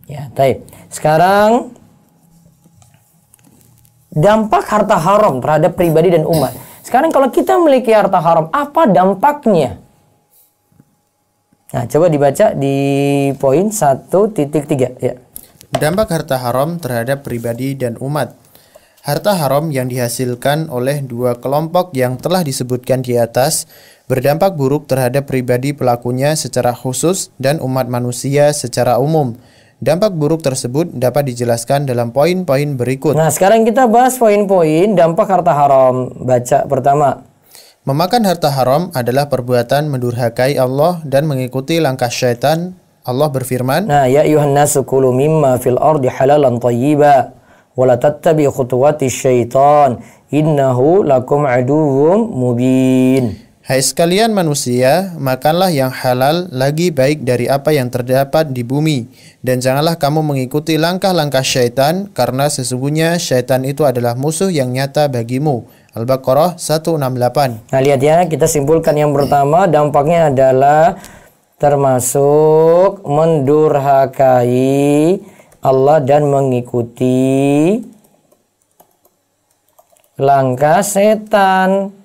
Ya, baik. Sekarang dampak harta haram terhadap pribadi dan umat. Sekarang kalau kita memiliki harta haram, apa dampaknya? Nah, coba dibaca di poin 1.3 ya. Dampak harta haram terhadap pribadi dan umat. Harta haram yang dihasilkan oleh dua kelompok yang telah disebutkan di atas berdampak buruk terhadap pribadi pelakunya secara khusus dan umat manusia secara umum. Dampak buruk tersebut dapat dijelaskan dalam poin-poin berikut. Nah, sekarang kita bahas poin-poin dampak harta haram. Baca pertama. Memakan harta haram adalah perbuatan mendurhakai Allah dan mengikuti langkah syaitan. Allah berfirman, Nah, ya ayuhan nasu kulu mimma fil ardi halalan thayyiba wa la tattabi khutuwati syaitan innahu lakum aduwwum mubin. Hai sekalian manusia, makanlah yang halal lagi baik dari apa yang terdapat di bumi, dan janganlah kamu mengikuti langkah-langkah syaitan, karena sesungguhnya syaitan itu adalah musuh yang nyata bagimu. Al-Baqarah 168. Nah, lihat ya, kita simpulkan yang pertama, dampaknya adalah termasuk mendurhakai Allah dan mengikuti langkah setan.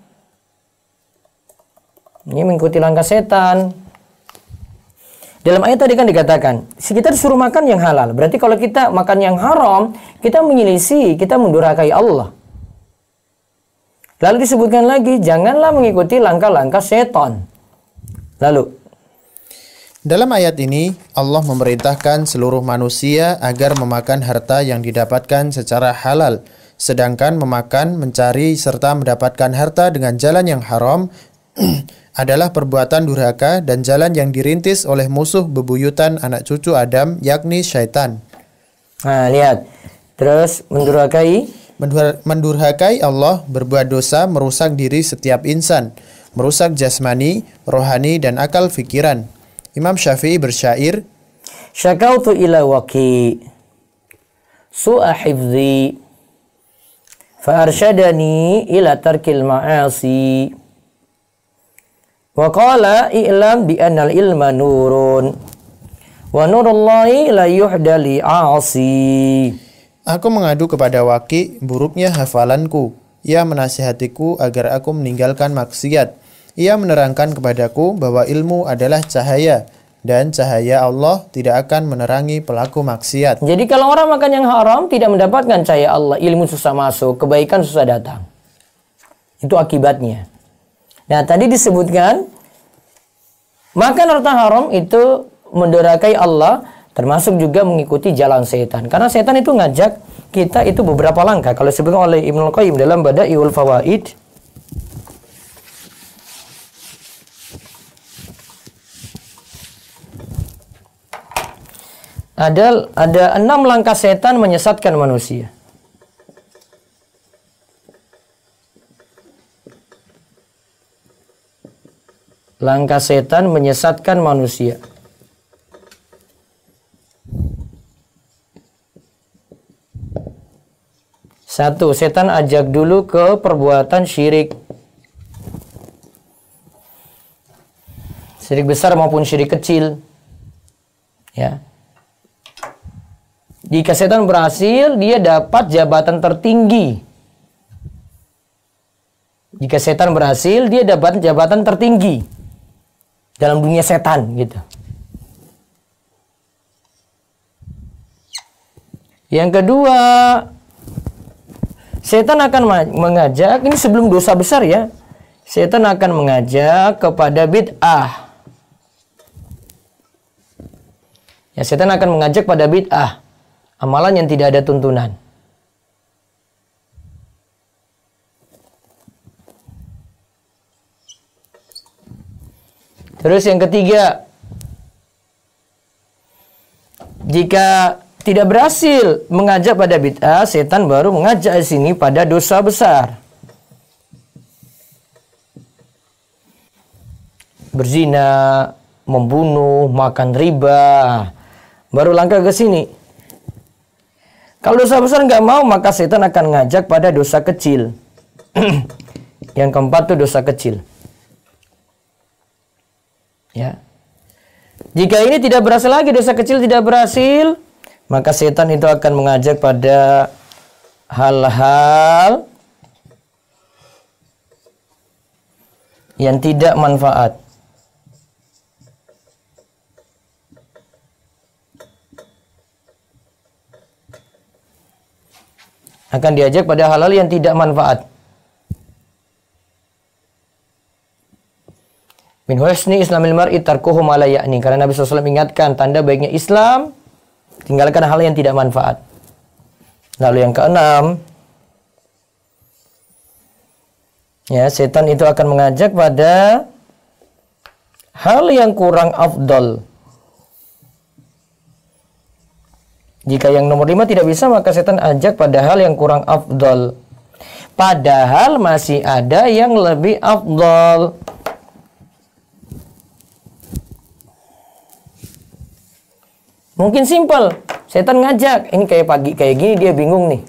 Ini mengikuti langkah setan. Dalam ayat tadi kan dikatakan, kita disuruh makan yang halal. Berarti kalau kita makan yang haram, kita menyelisih, kita mendurhakai Allah. Lalu disebutkan lagi, janganlah mengikuti langkah-langkah setan. Lalu, dalam ayat ini, Allah memerintahkan seluruh manusia agar memakan harta yang didapatkan secara halal. Sedangkan memakan, mencari, serta mendapatkan harta dengan jalan yang haram adalah perbuatan durhaka dan jalan yang dirintis oleh musuh bebuyutan anak cucu Adam, yakni syaitan. Nah, lihat. Terus Mendurhakai Allah, berbuat dosa, merusak diri setiap insan, merusak jasmani, rohani, dan akal fikiran. Imam Syafi'i bersyair, Syakautu ila waqi su'a hifzi fa arsyadani ila tarkil ma'asi wa qala i'lam bi annal ilma nurun wa nurullahi la yuhdali 'asi. Aku mengadu kepada Waqi buruknya hafalanku. Ia menasihatiku agar aku meninggalkan maksiat. Ia menerangkan kepadaku bahwa ilmu adalah cahaya, dan cahaya Allah tidak akan menerangi pelaku maksiat. Jadi kalau orang makan yang haram tidak mendapatkan cahaya Allah, ilmu susah masuk, kebaikan susah datang. Itu akibatnya. Nah, tadi disebutkan makan harta haram itu mendurhakai Allah, termasuk juga mengikuti jalan setan. Karena setan itu ngajak kita itu beberapa langkah. Kalau disebutkan oleh Ibnu Qayyim dalam Bada'iul Fawaid, ada 6 langkah setan menyesatkan manusia. Langkah setan menyesatkan manusia. Satu, setan ajak dulu ke perbuatan syirik. Syirik besar maupun syirik kecil. Ya. Jika setan berhasil, dia dapat jabatan tertinggi. Jika setan berhasil, dia dapat jabatan tertinggi dalam dunia setan, gitu. Yang kedua, setan akan mengajak, ini sebelum dosa besar ya, setan akan mengajak kepada bid'ah. Ya, setan akan mengajak pada bid'ah, amalan yang tidak ada tuntunan. Terus yang ketiga, jika tidak berhasil mengajak pada bid'ah, setan baru mengajak di sini pada dosa besar. Berzina, membunuh, makan riba. Baru langkah ke sini. Kalau dosa besar nggak mau, maka setan akan ngajak pada dosa kecil. Yang keempat tuh dosa kecil. Ya. Jika ini tidak berhasil lagi, dosa kecil tidak berhasil, maka setan itu akan mengajak pada hal-hal yang tidak manfaat. Akan diajak pada hal-hal yang tidak manfaat. Min husni islamil mar'i tarkuhu ma la ya'ni. Karena Nabi SAW ingatkan tanda baiknya Islam, tinggalkan hal yang tidak manfaat. Lalu yang keenam, ya, setan itu akan mengajak pada hal yang kurang afdol. Jika yang nomor 5 tidak bisa, maka setan ajak pada hal yang kurang afdol. Padahal masih ada yang lebih afdol. Mungkin simpel, setan ngajak, ini kayak pagi kayak gini dia bingung nih.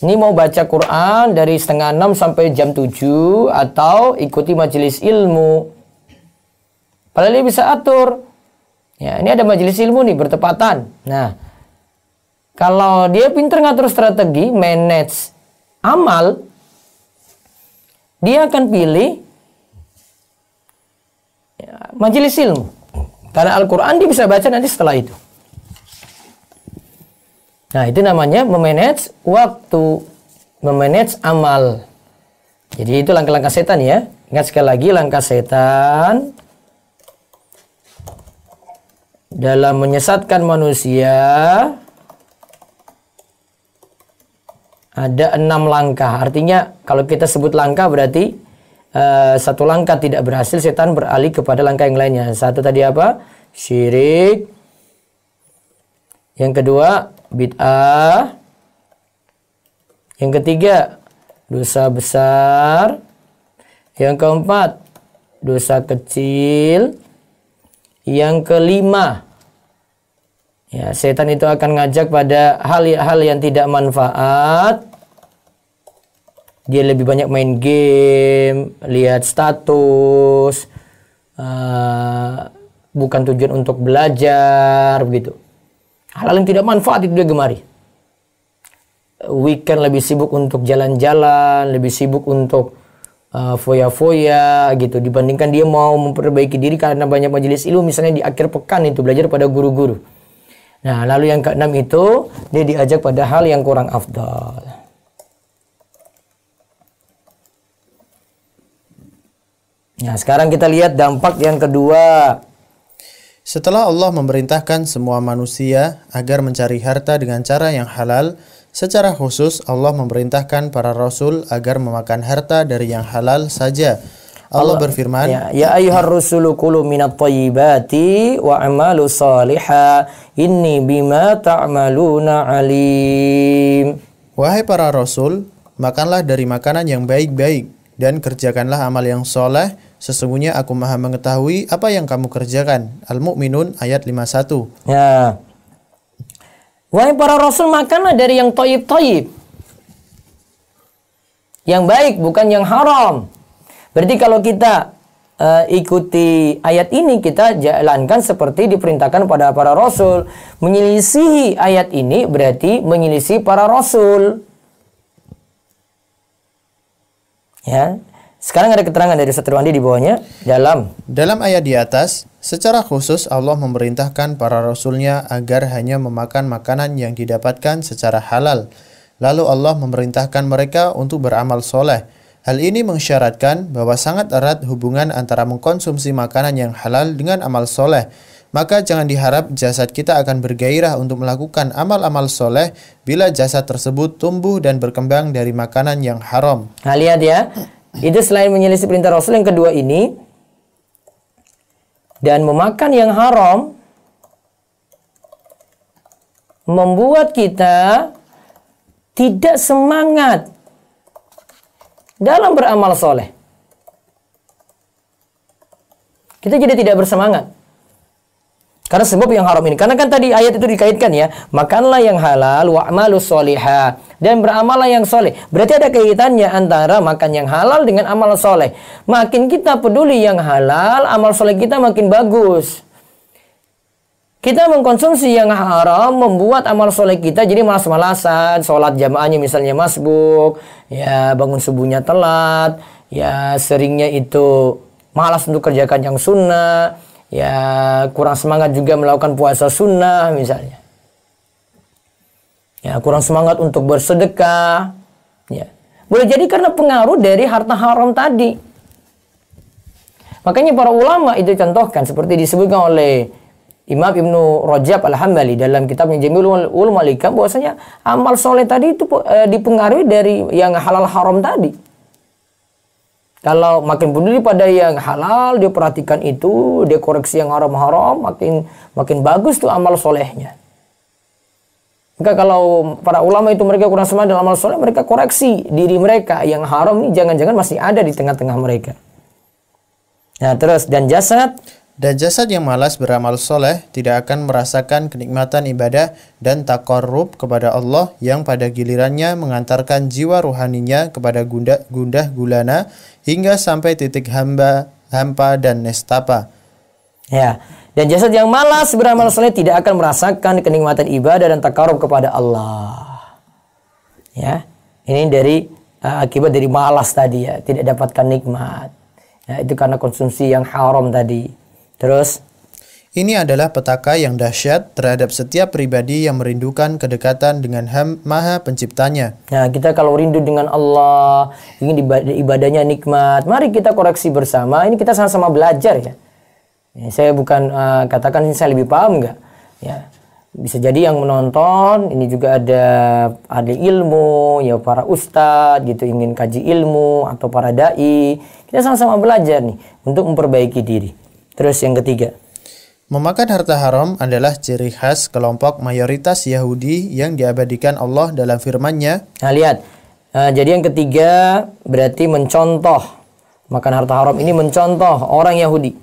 Ini mau baca Quran dari setengah 6 sampai jam 7 atau ikuti majelis ilmu. Padahal dia bisa atur. Ya, ini ada majelis ilmu nih bertepatan. Nah, kalau dia pintar ngatur strategi, manage amal, dia akan pilih ya, majelis ilmu. Karena Al-Quran dia bisa baca nanti setelah itu. Nah, itu namanya memanage waktu, memanage amal. Jadi itu langkah-langkah setan ya. Ingat sekali lagi, langkah setan dalam menyesatkan manusia ada 6 langkah. Artinya kalau kita sebut langkah berarti satu langkah tidak berhasil, setan beralih kepada langkah yang lainnya. Satu tadi apa? Syirik. Yang kedua, bid'ah. Yang ketiga, dosa besar. Yang keempat, dosa kecil. Yang kelima, ya, setan itu akan ngajak pada hal-hal yang tidak manfaat. Dia lebih banyak main game, lihat status, bukan tujuan untuk belajar, begitu. Hal-hal yang tidak manfaat itu dia gemari. Weekend lebih sibuk untuk jalan-jalan, lebih sibuk untuk foya-foya gitu. Dibandingkan dia mau memperbaiki diri karena banyak majelis ilmu, misalnya di akhir pekan itu belajar pada guru-guru. Nah, lalu yang keenam itu dia diajak pada hal yang kurang afdal. Nah, sekarang kita lihat dampak yang kedua. Setelah Allah memerintahkan semua manusia agar mencari harta dengan cara yang halal, secara khusus Allah memerintahkan para rasul agar memakan harta dari yang halal saja. Allah berfirman, ya ayyuhar rusulu kulu minat thayyibati wa amalu salihah inni bima ta'maluna alim. Wahai para rasul, makanlah dari makanan yang baik-baik dan kerjakanlah amal yang soleh. Sesungguhnya aku maha mengetahui apa yang kamu kerjakan. Al-Mu'minun ayat 51. Ya. Wahai para rasul, makanlah dari yang thayyib-thayyib. Yang baik, bukan yang haram. Berarti kalau kita ikuti ayat ini, kita jalankan seperti diperintahkan pada para rasul. Menyelisihi ayat ini berarti menyelisihi para rasul. Ya. Sekarang ada keterangan dari Ustaz Irwandi di bawahnya. Dalam ayat di atas, secara khusus Allah memerintahkan para rasulnya agar hanya memakan makanan yang didapatkan secara halal. Lalu Allah memerintahkan mereka untuk beramal soleh. Hal ini mensyaratkan bahwa sangat erat hubungan antara mengkonsumsi makanan yang halal dengan amal soleh. Maka jangan diharap jasad kita akan bergairah untuk melakukan amal-amal soleh bila jasad tersebut tumbuh dan berkembang dari makanan yang haram. Nah, lihat ya. Itu selain menyelisih perintah Rasul, yang kedua ini, dan memakan yang haram membuat kita tidak semangat dalam beramal soleh. Kita jadi tidak bersemangat karena sebab yang haram ini. Karena kan tadi ayat itu dikaitkan ya, makanlah yang halal wa'malu sholihah, dan beramallah yang soleh. Berarti ada kaitannya antara makan yang halal dengan amal soleh. Makin kita peduli yang halal, amal soleh kita makin bagus. Kita mengkonsumsi yang haram membuat amal soleh kita jadi malas-malasan. Sholat jamaahnya misalnya masbuk, ya bangun subuhnya telat, ya seringnya itu malas untuk kerjakan yang sunnah, ya kurang semangat juga melakukan puasa sunnah misalnya. Ya kurang semangat untuk bersedekah. Ya. Boleh jadi karena pengaruh dari harta haram tadi. Makanya para ulama itu contohkan seperti disebutkan oleh Imam Ibnu Rajab Al-Hambali dalam kitabnya Jami'ul Ulum Al-Hikam, bahwasanya amal soleh tadi itu dipengaruhi dari yang halal haram tadi. Kalau makin peduli pada yang halal, dia perhatikan itu, dia koreksi yang haram-haram, makin bagus tuh amal solehnya. Maka kalau para ulama itu mereka kurang semangat dalam amal soleh, mereka koreksi diri mereka yang haram ini jangan-jangan masih ada di tengah-tengah mereka. Nah terus dan jasad yang malas beramal soleh tidak akan merasakan kenikmatan ibadah dan taqarrub kepada Allah yang pada gilirannya mengantarkan jiwa ruhaninya kepada gundah gulana hingga sampai titik hampa dan nestapa. Ya, dan jasad yang malas beramal soleh tidak akan merasakan kenikmatan ibadah dan taqarrub kepada Allah. Ya, ini dari akibat dari malas tadi ya, tidak dapatkan nikmat. Ya, itu karena konsumsi yang haram tadi. Terus, ini adalah petaka yang dahsyat terhadap setiap pribadi yang merindukan kedekatan dengan Maha Penciptanya. Nah, kita kalau rindu dengan Allah, ingin ibadahnya nikmat, mari kita koreksi bersama. Ini kita sama-sama belajar ya. Saya bukan katakan ini saya lebih paham enggak. Ya, bisa jadi yang menonton ini juga ada ahli ilmu, ya para ustadz gitu ingin kaji ilmu atau para dai. Kita sama-sama belajar nih untuk memperbaiki diri. Terus yang ketiga, memakan harta haram adalah ciri khas kelompok mayoritas Yahudi yang diabadikan Allah dalam firman-Nya. Nah lihat, jadi yang ketiga berarti mencontoh. Makan harta haram ini mencontoh orang Yahudi.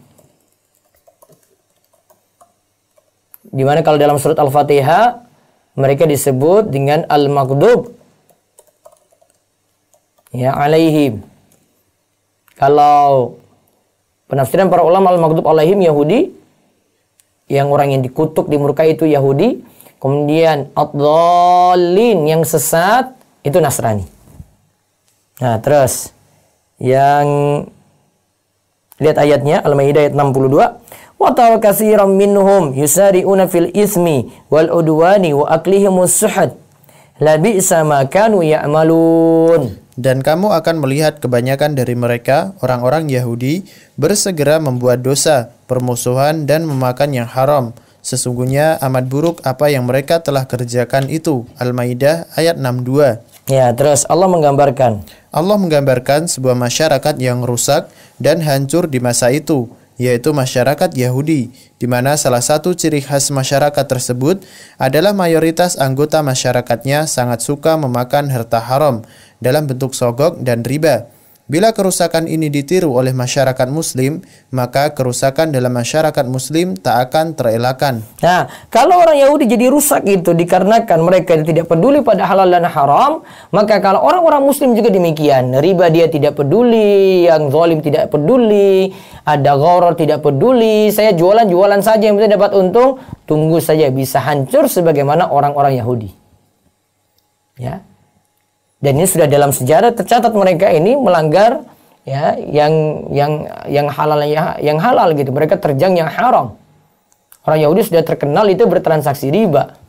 Dimana kalau dalam surat Al-Fatihah mereka disebut dengan Al-Maghdub ya alaihim. Kalau penafsiran para ulama al-maghdub alaihim Yahudi, yang orang yang dikutuk dimurkai itu Yahudi. Kemudian ad-dallin yang sesat itu Nasrani. Nah terus yang lihat ayatnya Al-Maidah ayat 62. Wa tara katsiran minhum yusari'una fil ismi wal udwani wa aklihimus suhad la bi'sa ma kanu ya'malun. Dan kamu akan melihat kebanyakan dari mereka, orang-orang Yahudi, bersegera membuat dosa, permusuhan, dan memakan yang haram. Sesungguhnya amat buruk apa yang mereka telah kerjakan itu. Al-Maidah ayat 62. Ya, terus Allah menggambarkan sebuah masyarakat yang rusak dan hancur di masa itu, yaitu masyarakat Yahudi, di mana salah satu ciri khas masyarakat tersebut adalah mayoritas anggota masyarakatnya sangat suka memakan harta haram dalam bentuk sogok dan riba. Bila kerusakan ini ditiru oleh masyarakat muslim, maka kerusakan dalam masyarakat muslim tak akan terelakkan. Nah, kalau orang Yahudi jadi rusak itu dikarenakan mereka tidak peduli pada halal dan haram, maka kalau orang-orang muslim juga demikian. Riba dia tidak peduli, yang zalim tidak peduli, ada gharar tidak peduli, saya jualan-jualan saja yang penting dapat untung, tunggu saja bisa hancur sebagaimana orang-orang Yahudi. Ya. Dan ini sudah dalam sejarah tercatat mereka ini melanggar ya yang halal gitu. Mereka terjang yang haram. Orang Yahudi sudah terkenal itu bertransaksi riba.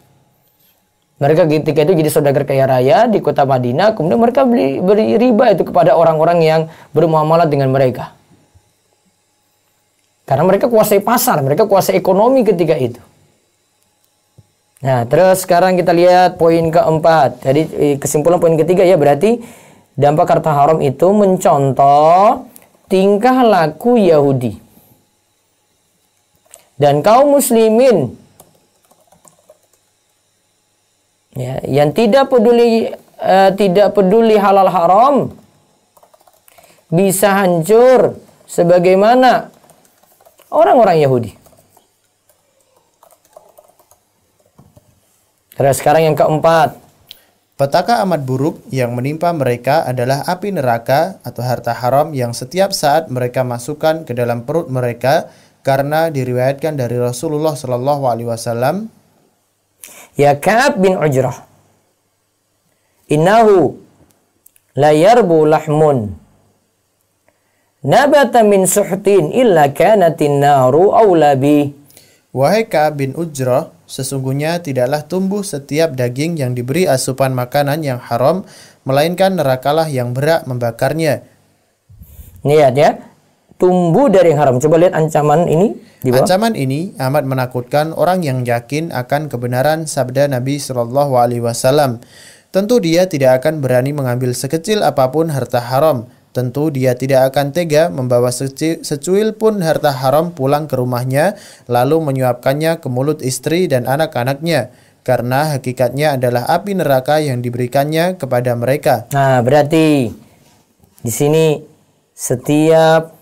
Mereka ketika itu jadi saudagar kaya raya di kota Madinah, kemudian mereka beri riba itu kepada orang-orang yang bermuamalah dengan mereka. Karena mereka kuasai pasar, mereka kuasai ekonomi ketika itu. Nah, terus sekarang kita lihat poin keempat. Jadi kesimpulan poin ketiga ya berarti dampak harta haram itu mencontoh tingkah laku Yahudi. Dan kaum muslimin ya, yang tidak peduli halal haram bisa hancur sebagaimana orang-orang Yahudi. Terus sekarang yang keempat. Petaka amat buruk yang menimpa mereka adalah api neraka atau harta haram yang setiap saat mereka masukkan ke dalam perut mereka karena diriwayatkan dari Rasulullah Shallallahu Alaihi Wasallam, Ya Ka'ab bin Ujrah, innahu la yarbu lahmun nabata min suhtin illa kanatin naru awla bi. Wahai Ka'ab bin Ujrah, sesungguhnya tidaklah tumbuh setiap daging yang diberi asupan makanan yang haram, melainkan nerakalah yang berhak membakarnya. Lihat ya, tumbuh dari yang haram. Coba lihat ancaman ini di bawah. Ancaman ini amat menakutkan orang yang yakin akan kebenaran sabda Nabi Shallallahu Alaihi Wasallam. Tentu dia tidak akan berani mengambil sekecil apapun harta haram. Tentu dia tidak akan tega membawa secuil pun harta haram pulang ke rumahnya, lalu menyuapkannya ke mulut istri dan anak-anaknya, karena hakikatnya adalah api neraka yang diberikannya kepada mereka. Nah, berarti di sini setiap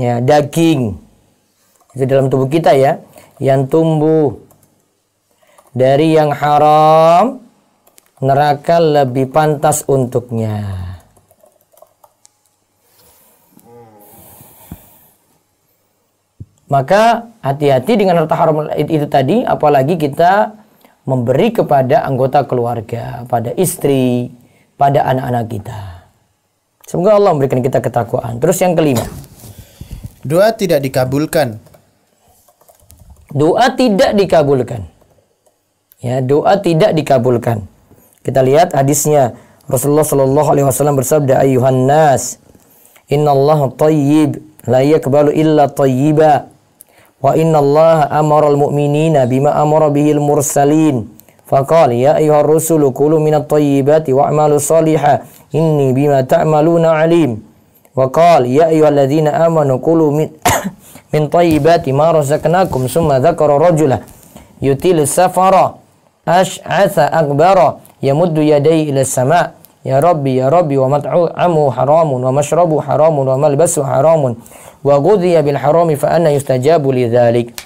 daging itu dalam tubuh kita ya, yang tumbuh dari yang haram, neraka lebih pantas untuknya. Maka hati-hati dengan harta haram itu tadi, apalagi kita memberi kepada anggota keluarga, pada istri, pada anak-anak kita. Semoga Allah memberikan kita ketakwaan. Terus yang kelima, doa tidak dikabulkan. Doa tidak dikabulkan. Ya, doa tidak dikabulkan. Kita lihat hadisnya. Rasulullah Shallallahu Alaihi Wasallam bersabda, Ayuhan nas, innallaha tayyib, la yakbalu illa tayyiba. Wa innallaha amara al-mu'minina bima amara bihil mursalin. Faqala ya ayyuhar rusulu kulu minat tayyibati wa'malu salihah. Inni bima ta'maluna alim. Wa qala ya ayyuhalladzina amanu kulu min tayyibati ma razaqnakum. Summa dzakara rajula yutil safara ash'atha akbara yamuddu yadayhi ila sama' ya rabbi wa mat'amu haramun wa mashrabu haramun wa malbasu haramun wa ghudhiya bil harami fa anna yustajabu lidzalik.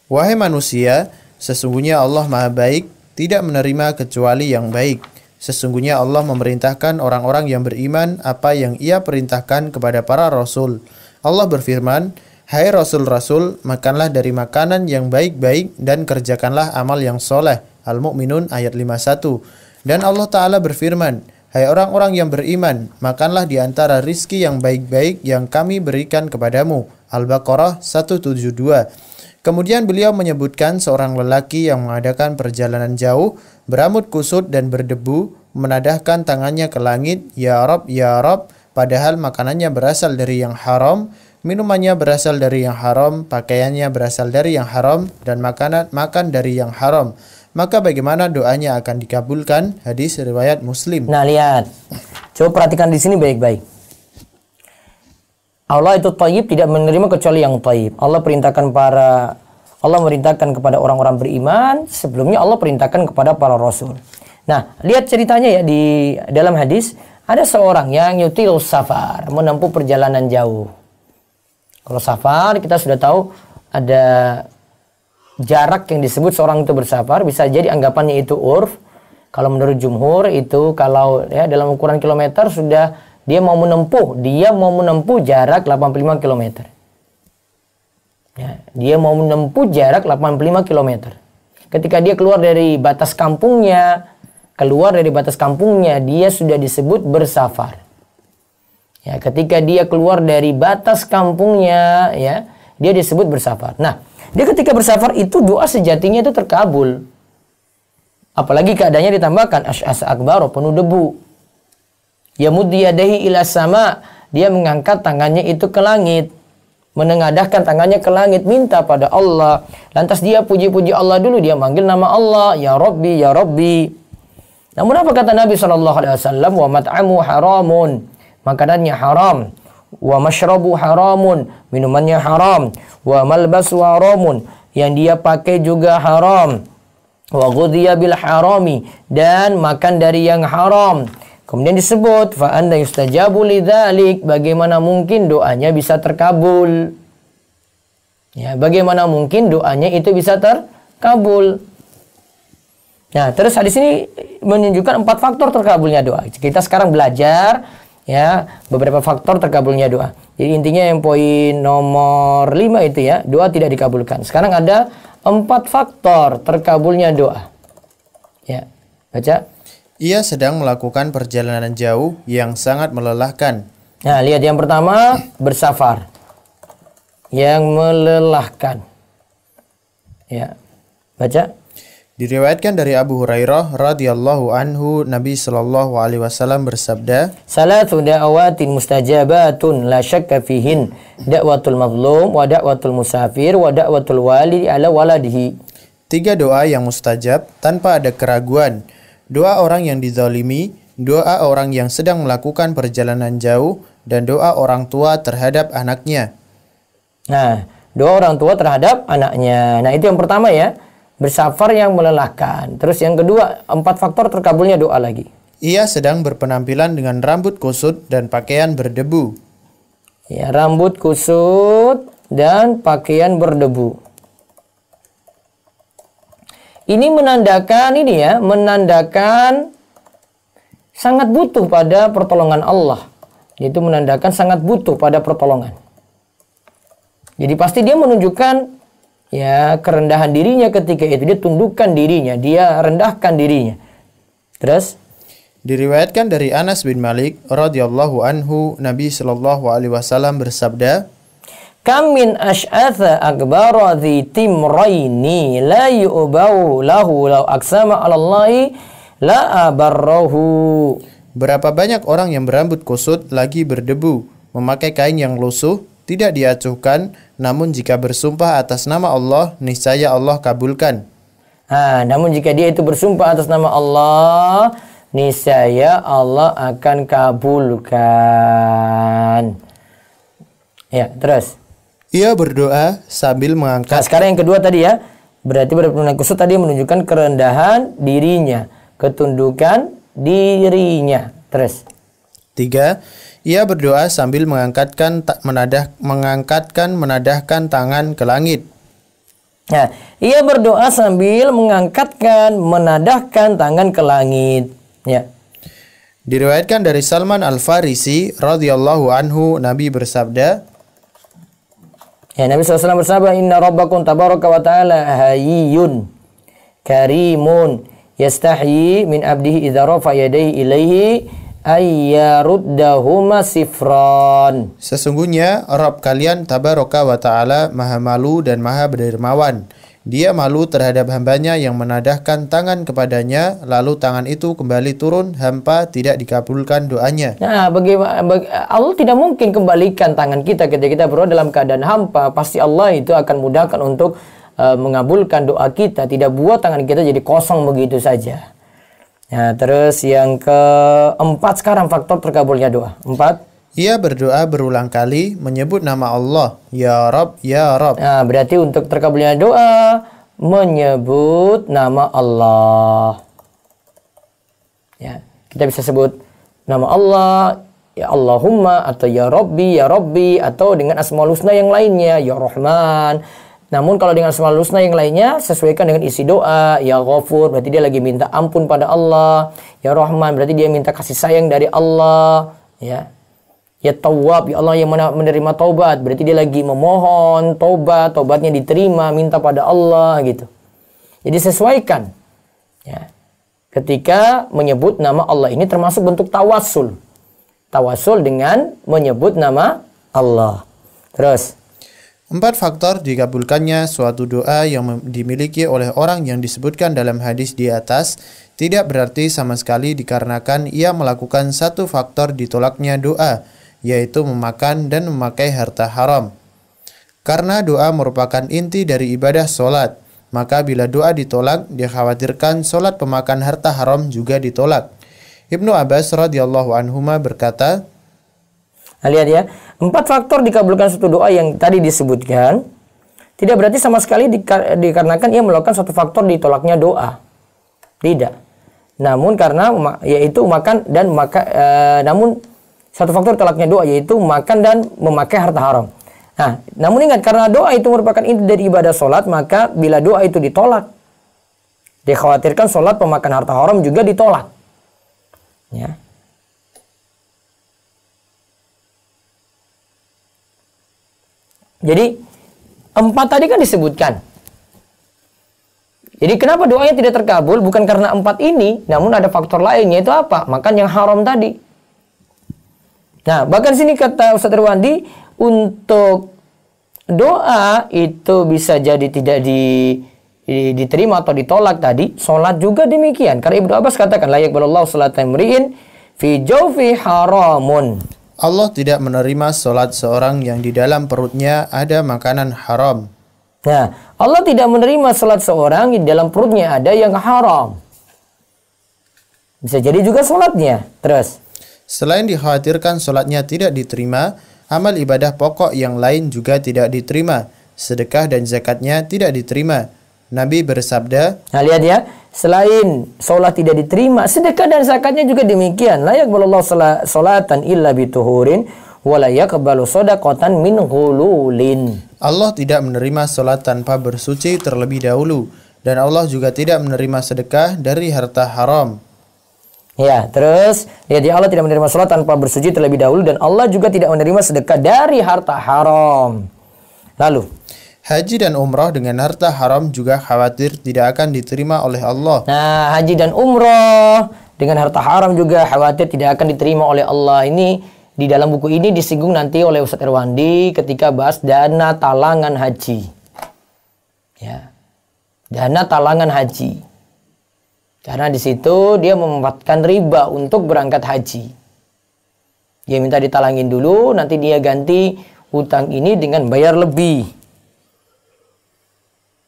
Wahai manusia, sesungguhnya Allah Maha Baik, tidak menerima kecuali yang baik. Sesungguhnya Allah memerintahkan orang-orang yang beriman apa yang Ia perintahkan kepada para rasul. Allah berfirman, Hai Rasul-Rasul, makanlah dari makanan yang baik-baik dan kerjakanlah amal yang soleh. Al-Mu'minun ayat 51. Dan Allah Ta'ala berfirman, Hai orang-orang yang beriman, makanlah di antara rizki yang baik-baik yang kami berikan kepadamu. Al-Baqarah 172. Kemudian beliau menyebutkan seorang lelaki yang mengadakan perjalanan jauh, berambut kusut dan berdebu, menadahkan tangannya ke langit, Ya Rabb, Ya Rabb, padahal makanannya berasal dari yang haram, minumannya berasal dari yang haram, pakaiannya berasal dari yang haram, dan makan dari yang haram. Maka bagaimana doanya akan dikabulkan? Hadis riwayat Muslim. Nah, lihat. Coba perhatikan di sini baik-baik. Allah itu thayyib, tidak menerima kecuali yang thayyib. Allah merintahkan kepada orang-orang beriman, sebelumnya Allah perintahkan kepada para rasul. Nah, lihat ceritanya ya di dalam hadis, ada seorang yang yutil safar, menempuh perjalanan jauh. Kalau safar kita sudah tahu ada jarak yang disebut seorang itu bersafar, bisa jadi anggapannya itu urf. Kalau menurut jumhur itu kalau ya dalam ukuran kilometer sudah dia mau menempuh jarak 85 km. Ya, dia mau menempuh jarak 85 km. Ketika dia keluar dari batas kampungnya, dia sudah disebut bersafar. Ya, ketika dia keluar dari batas kampungnya, ya, dia disebut bersafar. Nah, dia ketika bersafar itu doa sejatinya itu terkabul. Apalagi keadaannya ditambahkan asy'as akbar, penuh debu. Yamuddu yadayhi ila sama, dia mengangkat tangannya itu ke langit. Menengadahkan tangannya ke langit, minta pada Allah. Lantas dia puji-puji Allah dulu, dia manggil nama Allah, Ya Rabbi, Ya Rabbi. Namun apa kata Nabi SAW? Wa mat'amu haramun, makanannya haram. Wa mashrabu haramun, minumannya haram. Wa malbasu haramun, yang dia pakai juga haram. Wa ghudhiya bil harami, dan makan dari yang haram. Kemudian disebut fa anna yustajabu lidzalik, bagaimana mungkin doanya bisa terkabul? Ya, bagaimana mungkin doanya itu bisa terkabul? Nah, terus hadis ini menunjukkan 4 faktor terkabulnya doa. Kita sekarang belajar Ya, beberapa faktor terkabulnya doa. Jadi intinya yang poin nomor 5 itu ya, doa tidak dikabulkan. Sekarang ada 4 faktor terkabulnya doa. Ya, baca. Ia sedang melakukan perjalanan jauh yang sangat melelahkan. Nah, lihat yang pertama, bersafar. Yang melelahkan. Ya, baca. Diriwayatkan dari Abu Hurairah radhiyallahu anhu, Nabi sallallahu alaihi wasallam bersabda, Salatu da'awatin mustajabatun la syakka fihin, da'watul mazlum wa da'watul musafir wa da'watul walidi ala waladihi. 3 doa yang mustajab tanpa ada keraguan. Doa orang yang dizalimi, doa orang yang sedang melakukan perjalanan jauh, dan doa orang tua terhadap anaknya. Nah, doa orang tua terhadap anaknya. Nah, itu yang pertama ya. Bersafar yang melelahkan. Terus yang kedua, 4 faktor terkabulnya doa lagi. Ia sedang berpenampilan dengan rambut kusut dan pakaian berdebu. Ya, rambut kusut dan pakaian berdebu. Ini menandakan sangat butuh pada pertolongan Allah. Itu menandakan sangat butuh pada pertolongan. Jadi pasti dia menunjukkan ya kerendahan dirinya ketika itu. Dia tundukkan dirinya, dia rendahkan dirinya. Terus Diriwayatkan dari Anas bin Malik radhiyallahu anhu, Nabi sallallahu alaihi wasallam bersabda, Kam min ash'atha akbara dhi timraini la yu'bau lahu law aksama 'ala Allahi la abarrahu. berapa banyak orang yang berambut kusut lagi berdebu, memakai kain yang lusuh, tidak diacuhkan, namun jika bersumpah atas nama Allah, niscaya Allah kabulkan. Namun jika dia itu bersumpah atas nama Allah, niscaya Allah akan kabulkan. Ya, terus. Ia berdoa sambil Nah, mengangkat. sekarang yang kedua tadi ya, berarti berpenampilan kusut tadi menunjukkan kerendahan dirinya, ketundukan dirinya. Terus. 3. Ia berdoa sambil menadahkan tangan ke langit. Nah, ia berdoa sambil menadahkan tangan ke langit. Ya. Diriwayatkan dari Salman Al-Farisi radhiyallahu anhu, Nabi bersabda, Ya, Nabi SAW bersabda, Inna rabbakum tabaraka wa ta'ala hayyun karimun yastahyi min abdihi idza rafa yadayhi ilaihi ayyaruddahuma sifran. sesungguhnya Rabb kalian tabaraka wa ta'ala maha malu dan maha berdermawan. Dia malu terhadap hambanya yang menadahkan tangan kepadanya, lalu tangan itu kembali turun hampa, tidak dikabulkan doanya. Nah, Allah tidak mungkin kembalikan tangan kita ketika kita berdoa dalam keadaan hampa. Pasti Allah itu akan mudahkan untuk mengabulkan doa kita. Tidak buat tangan kita jadi kosong begitu saja. Nah, terus yang keempat sekarang faktor terkabulnya doa. 4. Ia berdoa berulang kali menyebut nama Allah, Ya Rabb, Ya Rabb. Nah, berarti untuk terkabulnya doa menyebut nama Allah. Ya, kita bisa sebut nama Allah, ya Allahumma, atau ya Rabbi, atau dengan Asmaul Husna yang lainnya, ya Rahman. Namun kalau dengan Asmaul Husna yang lainnya sesuaikan dengan isi doa, ya Ghafur, berarti dia lagi minta ampun pada Allah. Ya Rahman, berarti dia minta kasih sayang dari Allah. Ya Tawwab, ya Allah yang menerima taubat, berarti dia lagi memohon taubatnya diterima, minta pada Allah gitu. Jadi sesuaikan. Ya. Ketika menyebut nama Allah ini termasuk bentuk tawassul. Tawassul dengan menyebut nama Allah. Terus. 4 faktor dikabulkannya suatu doa yang dimiliki oleh orang yang disebutkan dalam hadis di atas tidak berarti sama sekali dikarenakan ia melakukan satu faktor ditolaknya doa, yaitu memakan dan memakai harta haram. Karena doa merupakan inti dari ibadah solat, maka bila doa ditolak, dikhawatirkan solat pemakan harta haram juga ditolak. Ibnu Abbas radhiyallahu anhuma berkata, Nah, lihat ya, 4 faktor dikabulkan suatu doa yang tadi disebutkan tidak berarti sama sekali dikarenakan ia melakukan satu faktor ditolaknya doa. Tidak. Namun karena yaitu makan dan namun satu faktor ditolaknya doa yaitu makan dan memakai harta haram. Nah, namun ingat karena doa itu merupakan inti dari ibadah solat, maka bila doa itu ditolak, dikhawatirkan solat pemakan harta haram juga ditolak. Ya. Jadi 4 tadi kan disebutkan. Jadi kenapa doanya tidak terkabul? Bukan karena 4 ini, namun ada faktor lainnya, itu apa? Makan yang haram tadi. Nah, bahkan sini kata Ustaz Irwandi, untuk doa itu bisa jadi tidak diterima atau ditolak tadi. Sholat juga demikian. Karena Ibnu Abbas katakan, la yaqbalullahu sholata imri'in fi jawfi haramun. Allah tidak menerima sholat seorang yang di dalam perutnya ada makanan haram. Nah, Allah tidak menerima sholat seorang yang di dalam perutnya ada yang haram. Bisa jadi juga sholatnya. Terus, selain dikhawatirkan sholatnya tidak diterima, amal ibadah pokok yang lain juga tidak diterima. Sedekah dan zakatnya tidak diterima. Nabi bersabda, nah lihat ya, selain sholat tidak diterima, sedekah dan zakatnya juga demikian. La yaqbalullahu sholatan illa bituhurin wa la yaqbalu shadaqatan min ghululin. Allah tidak menerima sholat tanpa bersuci terlebih dahulu, dan Allah juga tidak menerima sedekah dari harta haram. Ya, terus lihat ya, Allah tidak menerima sholat tanpa bersuci terlebih dahulu, dan Allah juga tidak menerima sedekah dari harta haram. Lalu, haji dan umrah dengan harta haram juga khawatir tidak akan diterima oleh Allah. nah, haji dan umrah dengan harta haram juga khawatir tidak akan diterima oleh Allah. Ini di dalam buku ini disinggung nanti oleh Ustaz Irwandi ketika bahas dana talangan haji. Ya. Dana talangan haji. Karena di situ dia memanfaatkan riba untuk berangkat haji. Dia minta ditalangin dulu, nanti dia ganti utang ini dengan bayar lebih.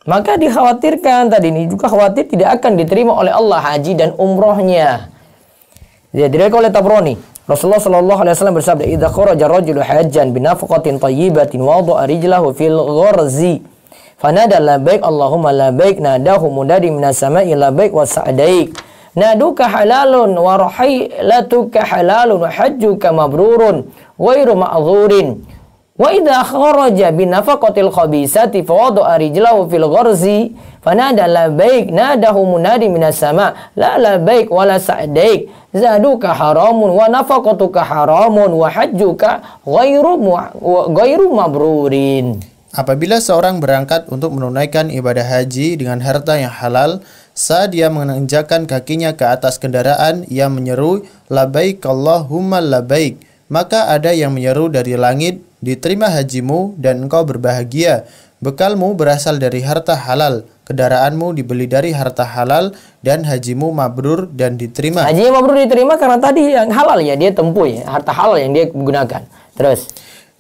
Maka dikhawatirkan tadi ini juga khawatir tidak akan diterima oleh Allah haji dan umrohnya. Dia diriwayatkan oleh Tabrani. Rasulullah sallallahu alaihi wasallam bersabda, "Idza kharaja rajulu hajjan bi nafaqatin thayyibatin wa wada'a rijlahu fil gharzi, fanada labbaik Allahumma labbaik, nadahu munadi minas sama'i labbaik wa sa'daik. Naduka halalun wa rahiylatuka halalun wa hajjuka mabrurun ghairu ma'dhurin. Wa idza kharaja bi nafaqatil khabisati fa wada'a rijlahu fil gharzi, fanada labbaik, nadahu munadi minas sama' la labbaik wa la sa'daik. Zaduka haramun wa nafaqatuka haramun wa hajjuka ghairu mabrurin." Apabila seorang berangkat untuk menunaikan ibadah haji dengan harta yang halal, saat dia menginjakkan kakinya ke atas kendaraan, ia menyeru, "Labbaik Allahumma labbaik." Maka ada yang menyeru dari langit, "Diterima hajimu dan engkau berbahagia. Bekalmu berasal dari harta halal, kendaraanmu dibeli dari harta halal, dan hajimu mabrur dan diterima." Hajinya mabrur diterima karena tadi yang halal ya dia tempuh ya, harta halal yang dia gunakan. Terus,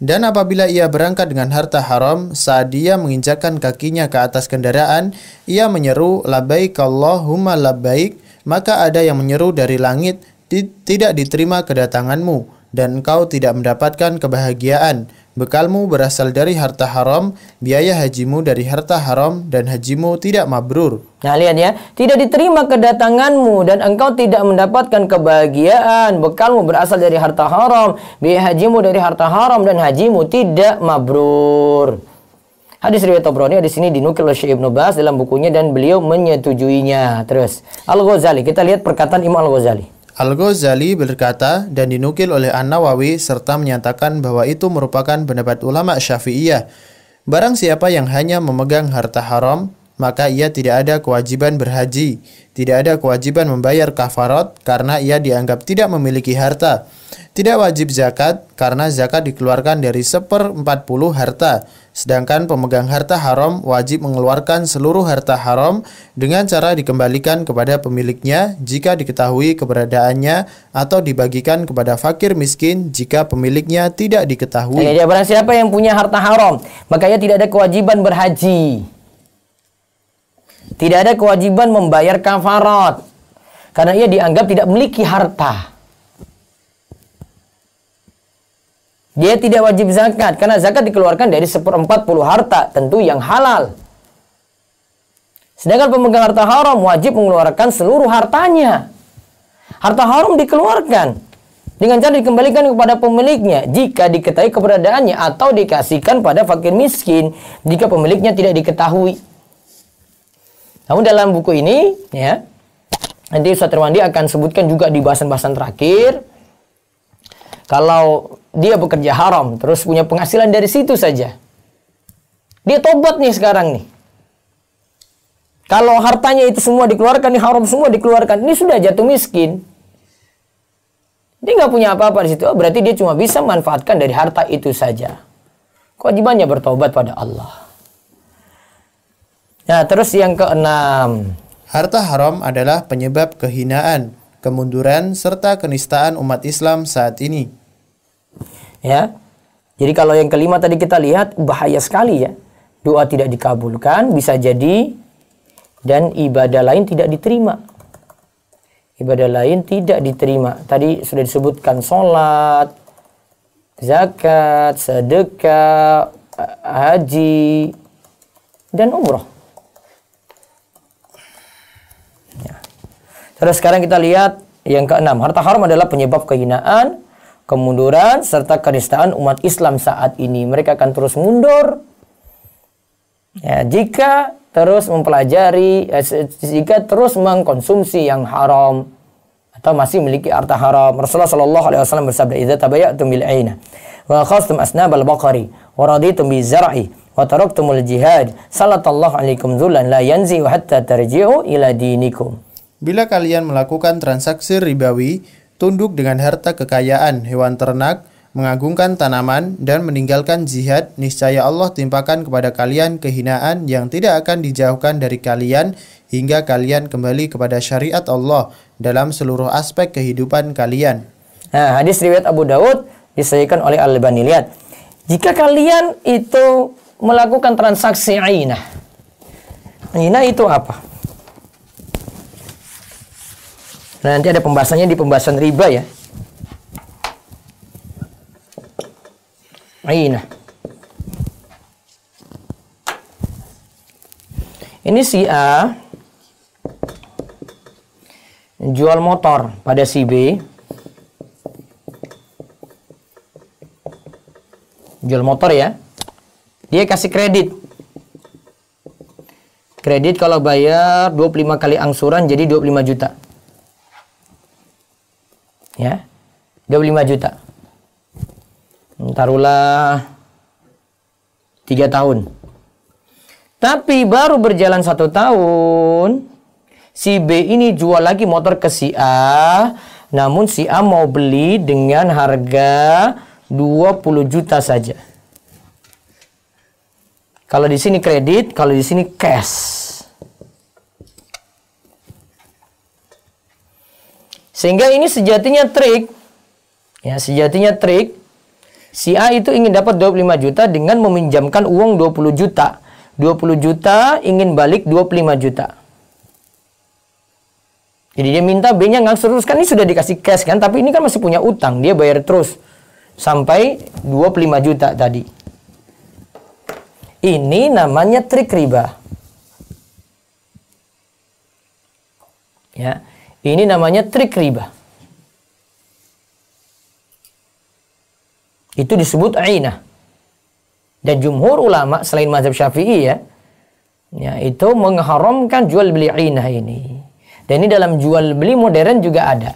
dan apabila ia berangkat dengan harta haram, saat dia menginjakkan kakinya ke atas kendaraan, ia menyeru, "Labbaik Allahumma labbaik." Maka ada yang menyeru dari langit, "Tidak diterima kedatanganmu, dan engkau tidak mendapatkan kebahagiaan. Bekalmu berasal dari harta haram, biaya hajimu dari harta haram, dan hajimu tidak mabrur." nah lihat ya, tidak diterima kedatanganmu dan engkau tidak mendapatkan kebahagiaan. Bekalmu berasal dari harta haram, biaya hajimu dari harta haram, dan hajimu tidak mabrur. Hadis riwayat Tabrani di sini dinukil oleh Syekh Ibnu Baz dalam bukunya dan beliau menyetujuinya. Terus, Al-Ghazali, kita lihat perkataan Imam Al-Ghazali. Al-Ghazali berkata dan dinukil oleh An-Nawawi serta menyatakan bahwa itu merupakan pendapat ulama Syafi'iyah. Barang siapa yang hanya memegang harta haram, maka ia tidak ada kewajiban berhaji, tidak ada kewajiban membayar kafarat karena ia dianggap tidak memiliki harta. Tidak wajib zakat karena zakat dikeluarkan dari 1/40 harta. Sedangkan pemegang harta haram wajib mengeluarkan seluruh harta haram dengan cara dikembalikan kepada pemiliknya jika diketahui keberadaannya atau dibagikan kepada fakir miskin jika pemiliknya tidak diketahui. Jadi barang siapa yang punya harta haram, maka ia tidak ada kewajiban berhaji. Tidak ada kewajiban membayar kafarat karena ia dianggap tidak memiliki harta. Dia tidak wajib zakat karena zakat dikeluarkan dari 1/40 harta, tentu yang halal. Sedangkan pemegang harta haram wajib mengeluarkan seluruh hartanya. Harta haram dikeluarkan dengan cara dikembalikan kepada pemiliknya jika diketahui keberadaannya atau dikasihkan pada fakir miskin jika pemiliknya tidak diketahui. Namun dalam buku ini ya, nanti Ustaz Irwandi akan sebutkan juga di bahasan-bahasan terakhir, kalau dia bekerja haram terus punya penghasilan dari situ saja, Dia tobat nih sekarang nih. Kalau hartanya itu semua dikeluarkan, nih haram semua dikeluarkan, ini sudah jatuh miskin. Dia nggak punya apa-apa di situ. Oh, berarti dia cuma bisa manfaatkan dari harta itu saja. Kewajibannya bertobat pada Allah. Nah, terus yang keenam. Harta haram adalah penyebab kehinaan, kemunduran, serta kenistaan umat Islam saat ini. Ya. Jadi kalau yang kelima tadi kita lihat, bahaya sekali ya. Doa tidak dikabulkan, bisa jadi, dan ibadah lain tidak diterima. Ibadah lain tidak diterima. Tadi sudah disebutkan sholat, zakat, sedekah, haji, dan umroh. Ya. Terus sekarang kita lihat yang keenam. Harta haram adalah penyebab kehinaan, kemunduran, serta kenistaan umat Islam saat ini. Mereka akan terus mundur. Ya, jika terus mempelajari, jika terus mengkonsumsi yang haram atau masih memiliki harta haram. Rasulullah sallallahu alaihi wasallam bersabda, "Idza tabayatum bil 'aina wa akhadhtum asnabal baqari wa raditum bi zar'i wa taraktumul jihad, sallallahu alaikum dzullan la yanzi hatta tarji'u ila dinikum." Bila kalian melakukan transaksi ribawi, tunduk dengan harta kekayaan, hewan ternak, mengagungkan tanaman, dan meninggalkan jihad, niscaya Allah timpakan kepada kalian kehinaan yang tidak akan dijauhkan dari kalian hingga kalian kembali kepada syariat Allah dalam seluruh aspek kehidupan kalian. Nah, hadis riwayat Abu Daud disahihkan oleh Al-Albani. Lihat, jika kalian itu melakukan transaksi ainah. Ainah itu apa? Nah, nanti ada pembahasannya di pembahasan riba ya. Ainah. Ini si A jual motor pada si B. Jual motor ya. Dia kasih kredit. Kredit kalau bayar 25 kali angsuran jadi 25 juta. Ya. 25 juta. Taruhlah 3 tahun. Tapi baru berjalan 1 tahun, si B ini jual lagi motor ke si A, namun si A mau beli dengan harga 20 juta saja. Kalau di sini kredit, kalau di sini cash. Sehingga ini sejatinya trik. Ya, sejatinya trik. Si A itu ingin dapat 25 juta dengan meminjamkan uang 20 juta. 20 juta ingin balik 25 juta. Jadi dia minta B-nya ngangsur terus. Kan ini sudah dikasih cash kan, tapi ini kan masih punya utang. Dia bayar terus sampai 25 juta tadi. Ini namanya trik riba. Ya, ini namanya trik riba. Itu disebut ainah. Dan jumhur ulama selain mazhab Syafi'i ya, itu mengharamkan jual beli ainah ini. Dan ini dalam jual beli modern juga ada.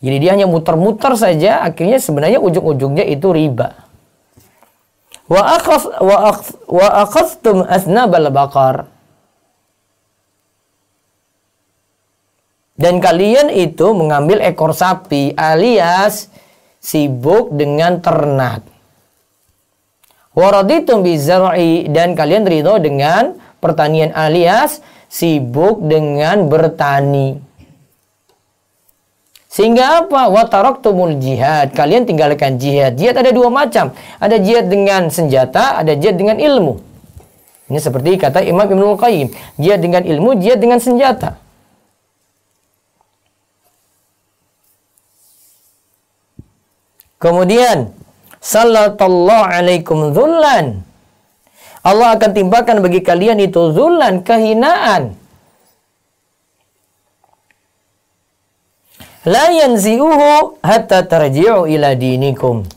Jadi dia hanya muter-muter saja, akhirnya sebenarnya ujung-ujungnya itu riba. Wa akhadhtum asnabal baqar. Dan kalian itu mengambil ekor sapi alias sibuk dengan ternak. Waraditum bizar'i, dan kalian ridho dengan pertanian alias sibuk dengan bertani. Sehingga apa? Wa taraktumul jihad, kalian tinggalkan jihad. Jihad ada 2 macam. Ada jihad dengan senjata, ada jihad dengan ilmu. Ini seperti kata Imam Ibnul Qayyim, jihad dengan ilmu, jihad dengan senjata. Kemudian, sallallahu alaikum dzullan. Allah akan timpakan bagi kalian itu dzullan, kehinaan. La yanzi'uhu hatta tarji'u ila dinikum.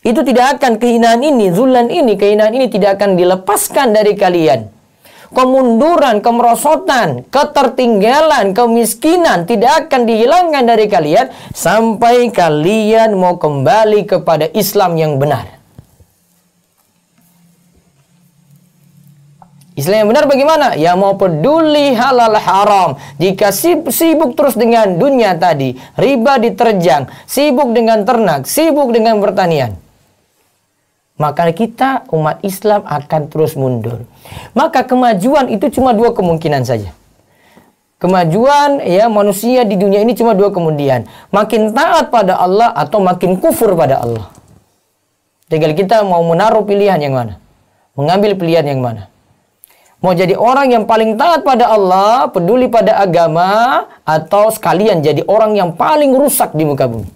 Itu tidak akan, kehinaan ini, dzullan ini, kehinaan ini tidak akan dilepaskan dari kalian. Kemunduran, kemerosotan, ketertinggalan, kemiskinan tidak akan dihilangkan dari kalian sampai kalian mau kembali kepada Islam yang benar. Islam yang benar bagaimana? Ya mau peduli halal haram. Jika sibuk terus dengan dunia tadi, riba diterjang, sibuk dengan ternak, sibuk dengan pertanian, maka kita umat Islam akan terus mundur. Maka kemajuan itu cuma dua kemungkinan saja. Kemajuan ya manusia di dunia ini cuma dua kemudian. Makin taat pada Allah atau makin kufur pada Allah. Tinggal kita mau menaruh pilihan yang mana. Mengambil pilihan yang mana. Mau jadi orang yang paling taat pada Allah, peduli pada agama, atau sekalian jadi orang yang paling rusak di muka bumi.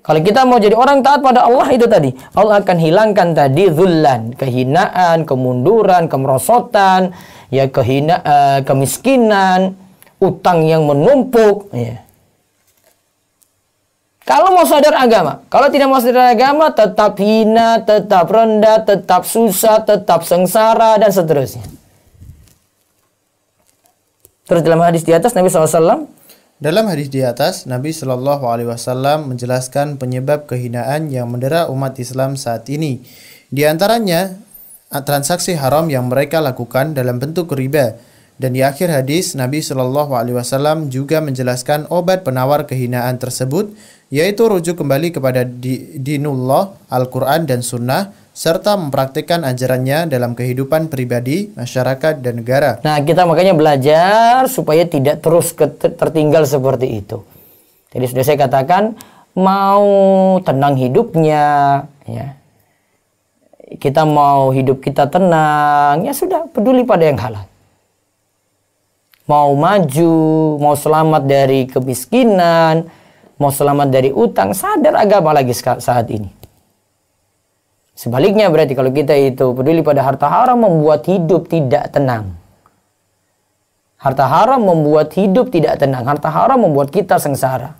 Kalau kita mau jadi orang taat pada Allah itu tadi, Allah akan hilangkan tadi zullan, kehinaan, kemunduran, kemerosotan, ya kemiskinan, utang yang menumpuk. Ya. Kalau mau sadar agama, kalau tidak mau sadar agama, tetap hina, tetap rendah, tetap susah, tetap sengsara, dan seterusnya. Terus dalam hadis di atas Nabi SAW, dalam hadis di atas, Nabi Shallallahu Alaihi Wasallam menjelaskan penyebab kehinaan yang mendera umat Islam saat ini. Di antaranya, transaksi haram yang mereka lakukan dalam bentuk riba. Dan di akhir hadis, Nabi Shallallahu Alaihi Wasallam juga menjelaskan obat penawar kehinaan tersebut, yaitu rujuk kembali kepada dinullah, Al-Quran dan Sunnah, serta mempraktikkan ajarannya dalam kehidupan pribadi, masyarakat, dan negara. Nah, kita makanya belajar supaya tidak terus tertinggal seperti itu. Jadi sudah saya katakan, mau tenang hidupnya, ya. Kita mau hidup kita tenang, ya sudah, peduli pada yang halal. Mau maju, mau selamat dari kemiskinan, mau selamat dari utang, sadar agama lagi saat ini. Sebaliknya berarti kalau kita itu peduli pada harta haram, membuat hidup tidak tenang. Harta haram membuat hidup tidak tenang. Harta haram membuat kita sengsara.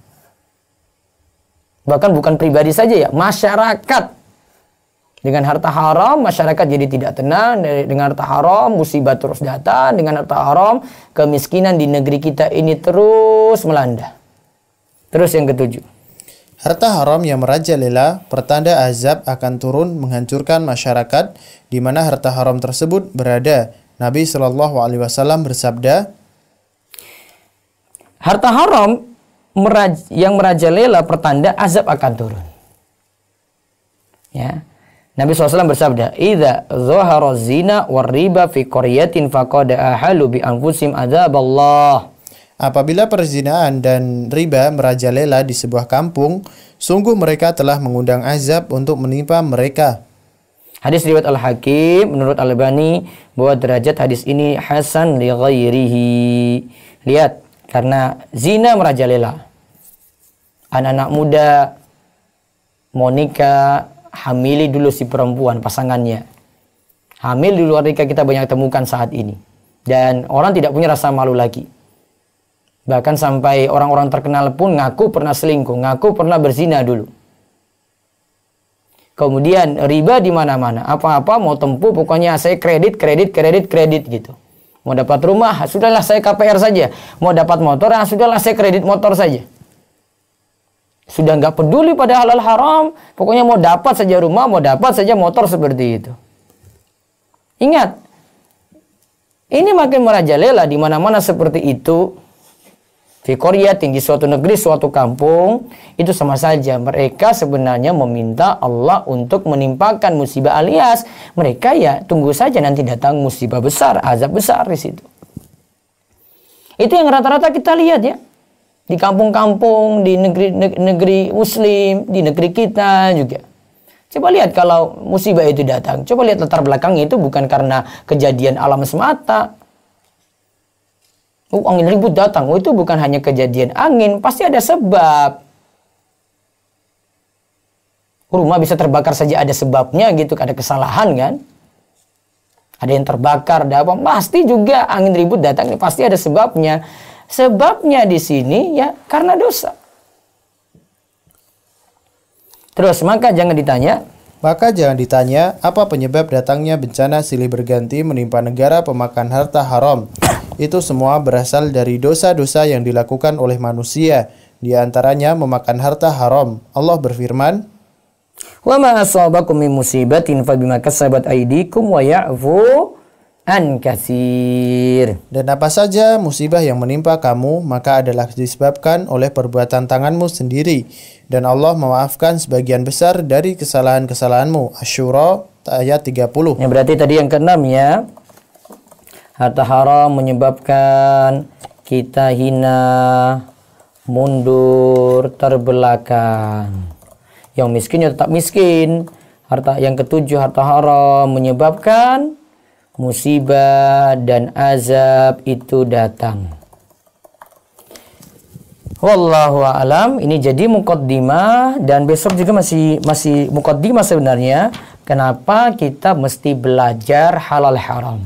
Bahkan bukan pribadi saja ya, masyarakat. Dengan harta haram, masyarakat jadi tidak tenang. Dengan harta haram, musibah terus datang. Dengan harta haram, kemiskinan di negeri kita ini terus melanda. Terus yang ketujuh. Harta haram yang merajalela, pertanda azab akan turun menghancurkan masyarakat di mana harta haram tersebut berada. Nabi Shallallahu Alaihi Wasallam bersabda, harta haram yang merajalela pertanda azab akan turun. Ya. Nabi SAW bersabda, "Idza zahara zina war riba fi qaryatin faqad ahalu bi anfusihim adzaballah." Apabila perzinaan dan riba merajalela di sebuah kampung, sungguh mereka telah mengundang azab untuk menimpa mereka. Hadis riwayat Al-Hakim menurut Al-Albani bahwa derajat hadis ini hasan li ghairihi. Lihat, karena zina merajalela. Anak-anak muda mau nikah, hamili dulu si perempuan pasangannya. Hamil di luar nikah kita banyak temukan saat ini. Dan orang tidak punya rasa malu lagi. Bahkan sampai orang-orang terkenal pun ngaku pernah selingkuh, ngaku pernah berzina dulu. Kemudian riba di mana-mana. Apa-apa mau tempuh, pokoknya saya kredit gitu. Mau dapat rumah, sudahlah saya KPR saja. Mau dapat motor, sudahlah saya kredit motor saja. Sudah nggak peduli pada halal haram, pokoknya mau dapat saja rumah, mau dapat saja motor seperti itu. Ingat, ini makin merajalela di mana-mana seperti itu. Fi qaryatin, di suatu negeri, suatu kampung, itu sama saja mereka sebenarnya meminta Allah untuk menimpakan musibah, alias mereka ya tunggu saja nanti datang musibah besar, azab besar di situ. Itu yang rata-rata kita lihat ya. Di kampung-kampung, di negeri muslim, di negeri kita juga. Coba lihat kalau musibah itu datang, coba lihat latar belakangnya itu bukan karena kejadian alam semata. Angin ribut datang, itu bukan hanya kejadian angin, pasti ada sebab. Rumah bisa terbakar saja ada sebabnya gitu, ada kesalahan kan. Ada yang terbakar, ada apa, pasti juga angin ribut datang, pasti ada sebabnya. Sebabnya di sini ya karena dosa. Terus maka jangan ditanya apa penyebab datangnya bencana silih berganti menimpa negara pemakan harta haram. Itu semua berasal dari dosa-dosa yang dilakukan oleh manusia, di antaranya memakan harta haram. Allah berfirman, Wa ma asabakum min musibatin fabima kasabat aydikum wa ya'fu an katsir. Dan apa saja musibah yang menimpa kamu, maka adalah disebabkan oleh perbuatan tanganmu sendiri. Dan Allah memaafkan sebagian besar dari kesalahan-kesalahanmu. Asy-Syura ayat 30. Ya, berarti tadi yang keenam ya. Harta haram menyebabkan kita hina, mundur, terbelakang. Yang miskin ya tetap miskin. Yang ketujuh, harta haram menyebabkan musibah dan azab itu datang. Wallahu a'lam. Ini jadi muqaddimah, dan besok juga masih muqaddimah sebenarnya. Kenapa kita mesti belajar halal haram?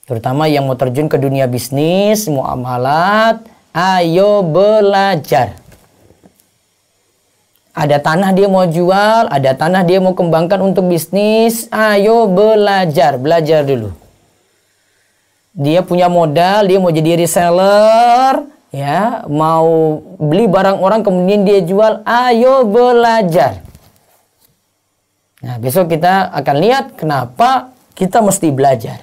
Terutama yang mau terjun ke dunia bisnis, muamalat, ayo belajar. Ada tanah dia mau jual, ada tanah dia mau kembangkan untuk bisnis, ayo belajar dulu. Dia punya modal, dia mau jadi reseller, ya, mau beli barang orang kemudian dia jual, ayo belajar. Nah, besok kita akan lihat kenapa kita mesti belajar.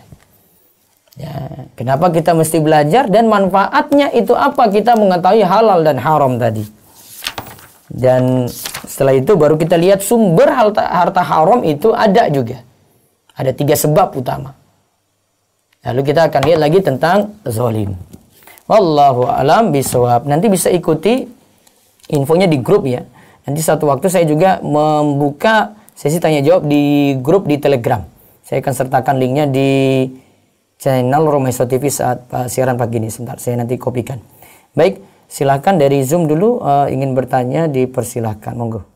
Ya, kenapa kita mesti belajar dan manfaatnya itu apa, kita mengetahui halal dan haram tadi. Dan setelah itu baru kita lihat sumber harta haram itu ada juga. Ada 3 sebab utama. Lalu kita akan lihat lagi tentang zalim. Wallahu a'lam bishawab. Nanti bisa ikuti infonya di grup ya. Nanti satu waktu saya juga membuka sesi tanya jawab di grup di Telegram. Saya akan sertakan linknya di channel Romeso TV saat siaran pagi ini. Sebentar, saya nanti kopikan. Baik. Silakan dari Zoom dulu, ingin bertanya dipersilahkan, monggo.